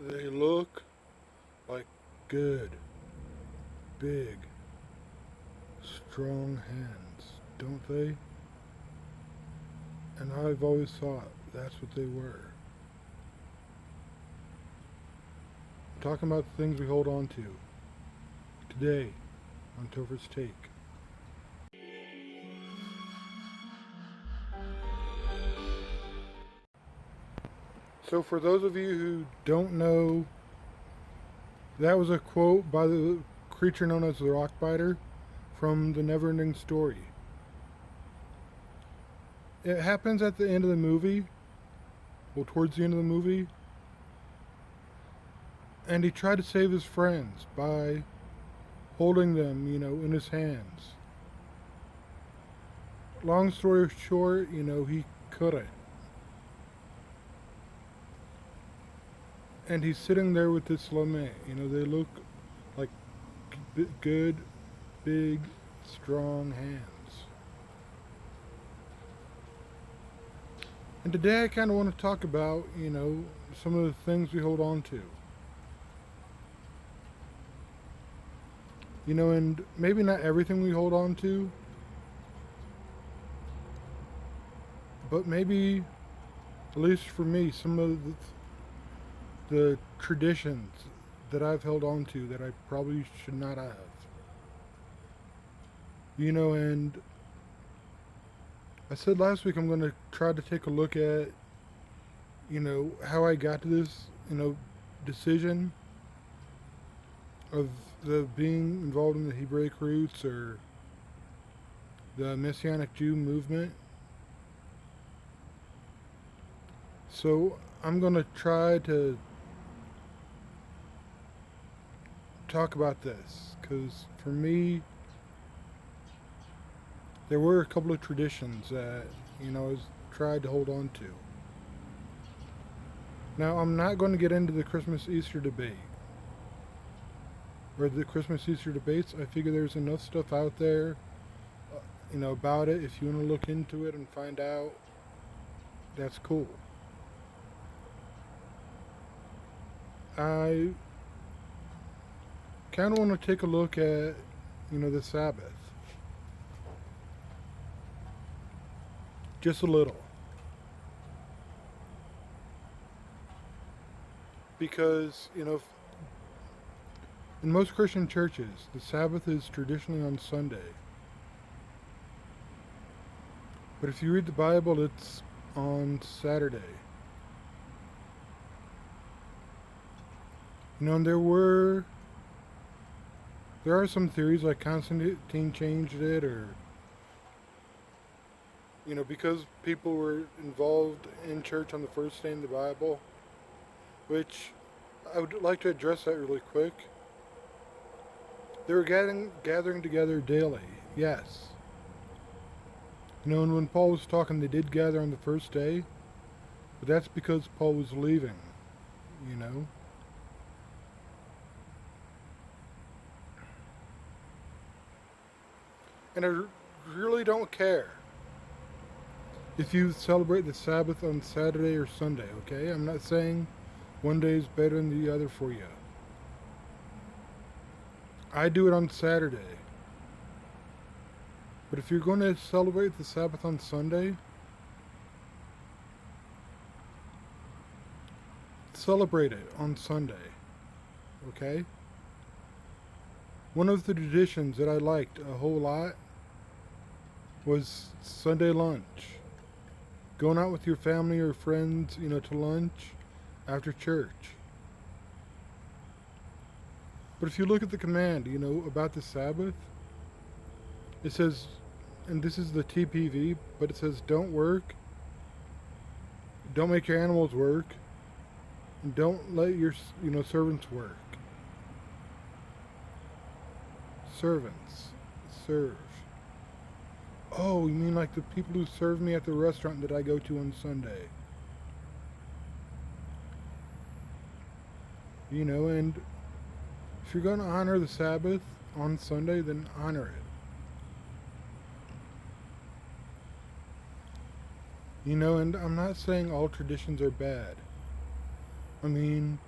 They look like good, big, strong hands, don't they? And I've always thought that's what they were. I'm talking about the things we hold on to today on Tofer's Take. So, for those of you who don't know, that was a quote by the creature known as the Rockbiter from the Neverending Story. It happens at the end of the movie, well, towards the end of the movie, and he tried to save his friends by holding them, in his hands. Long story short, he couldn't. And he's sitting there with this lame. They look like good, big, strong hands. And today I kind of want to talk about, some of the things we hold on to. And maybe not everything we hold on to, but maybe, at least for me, some of the traditions that I've held on to that I probably should not have. And I said last week I'm going to try to take a look at, how I got to this, decision of the being involved in the Hebraic roots or the Messianic Jew movement. So I'm going to try to talk about this because for me, there were a couple of traditions that, I was tried to hold on to. Now, I'm not going to get into the Christmas-Easter debate. Or the Christmas-Easter debates. I figure there's enough stuff out there, about it. If you want to look into it and find out, that's cool. I kind of want to take a look at, the Sabbath. Just a little. Because, in most Christian churches, the Sabbath is traditionally on Sunday. But if you read the Bible, it's on Saturday. And there are some theories like Constantine changed it, or because people were involved in church on the first day in the Bible, which I would like to address that really quick. They were gathering together daily, yes. And when Paul was talking, they did gather on the first day, but that's because Paul was leaving, And I really don't care if you celebrate the Sabbath on Saturday or Sunday, okay? I'm not saying one day is better than the other for you. I do it on Saturday. But if you're going to celebrate the Sabbath on Sunday, celebrate it on Sunday, okay? One of the traditions that I liked a whole lot was Sunday lunch. Going out with your family or friends, to lunch after church. But if you look at the command, about the Sabbath, it says, and this is the TPV, but it says don't work, don't make your animals work, and don't let your, servants work. Servants. Serve. Oh, you mean like the people who serve me at the restaurant that I go to on Sunday? And if you're going to honor the Sabbath on Sunday, then honor it. And I'm not saying all traditions are bad. I mean,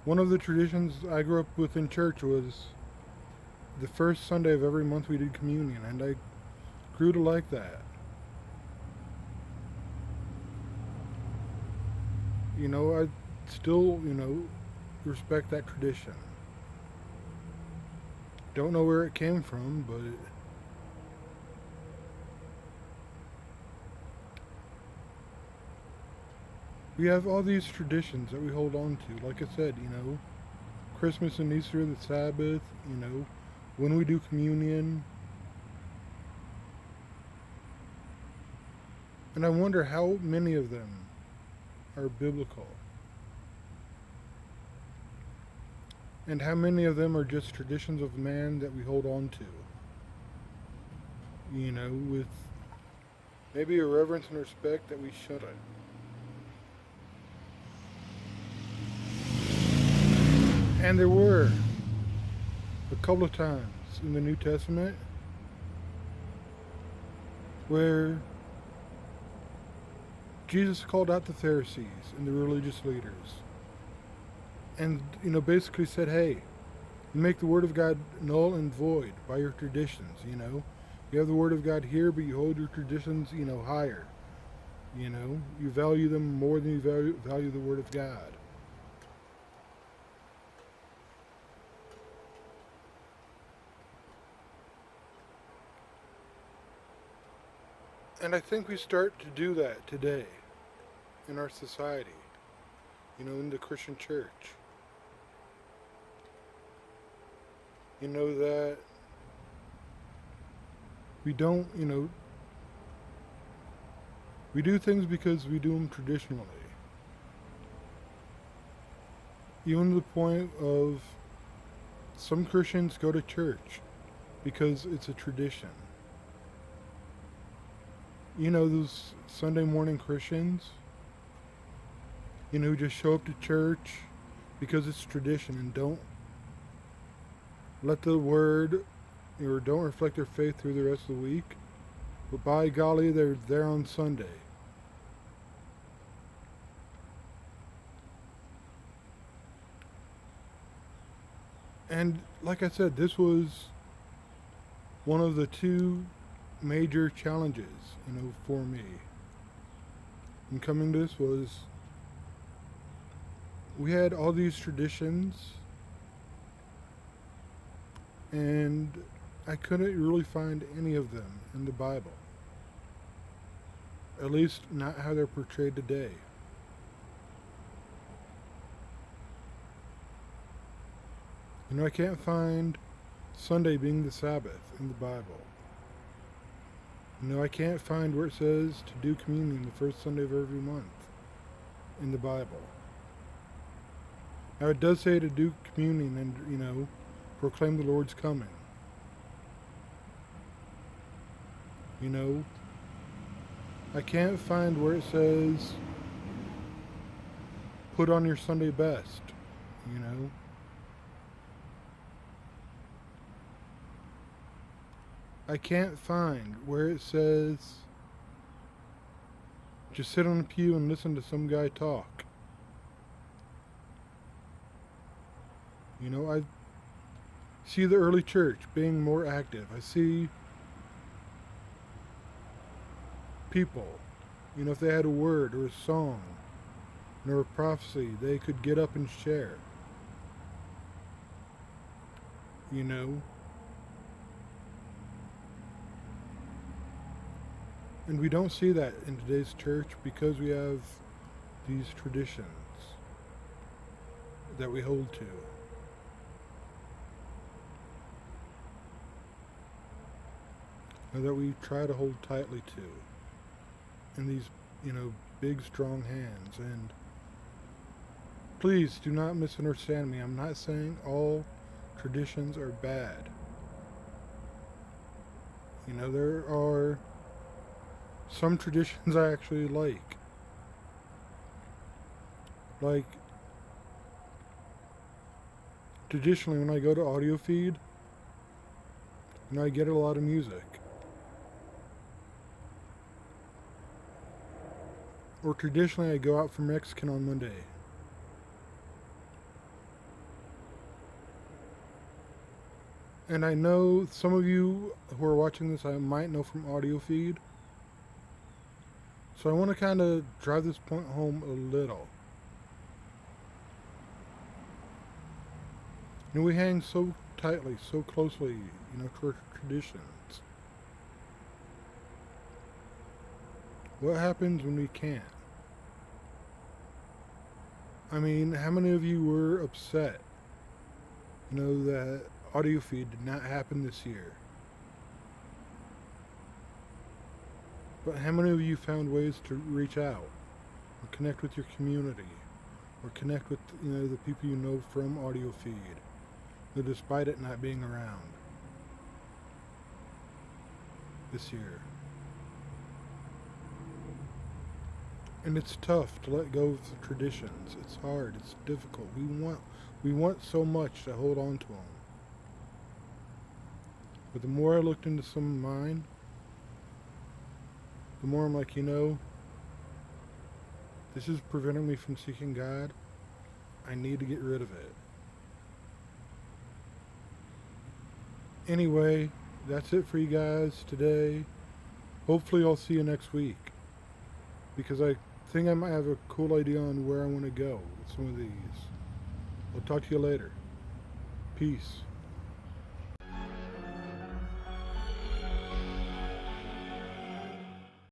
One of the traditions I grew up with in church was the first Sunday of every month we did communion, and I grew to like that. I still, respect that tradition. Don't know where it came from, but we have all these traditions that we hold on to. Like I said, Christmas and Easter, the Sabbath, when we do communion. And I wonder how many of them are biblical. And how many of them are just traditions of man that we hold on to. With maybe a reverence and respect that we shouldn't. And there were a couple of times in the New Testament where Jesus called out the Pharisees and the religious leaders and, basically said, hey, you make the Word of God null and void by your traditions, You have the Word of God here, but you hold your traditions, higher. You value them more than you value the Word of God. And I think we start to do that today in our society, in the Christian church. That we don't, we do things because we do them traditionally. Even to the point of some Christians go to church because it's a tradition. Those Sunday morning Christians, who just show up to church because it's tradition and don't let the word or don't reflect their faith through the rest of the week. But by golly, they're there on Sunday. And like I said, this was one of the two major challenges, for me. In coming to this was we had all these traditions and I couldn't really find any of them in the Bible. At least not how they're portrayed today. I can't find Sunday being the Sabbath in the Bible. I can't find where it says to do communion the first Sunday of every month in the Bible. Now it does say to do communion and, proclaim the Lord's coming. I can't find where it says put on your Sunday best, I can't find where it says just sit on the pew and listen to some guy talk. I see the early church being more active. I see people, if they had a word or a song or a prophecy, they could get up and share. And we don't see that in today's church because we have these traditions that we hold to. And that we try to hold tightly to in these, big strong hands. And please do not misunderstand me. I'm not saying all traditions are bad. There are some traditions I actually like. Like, traditionally when I go to audio feed, I get a lot of music. Or traditionally I go out for Mexican on Monday. And I know some of you who are watching this I might know from audio feed. So I want to kind of drive this point home a little. And we hang so tightly, so closely, to our traditions. What happens when we can't? I mean, how many of you were upset, that audio feed did not happen this year? But how many of you found ways to reach out or connect with your community or connect with, the people you know from audio feed, despite it not being around this year? And it's tough to let go of the traditions. It's hard. It's difficult. We want so much to hold on to them. But the more I looked into some of mine, the more I'm like, this is preventing me from seeking God. I need to get rid of it. Anyway, that's it for you guys today. Hopefully I'll see you next week, because I think I might have a cool idea on where I want to go with some of these. I'll talk to you later. Peace.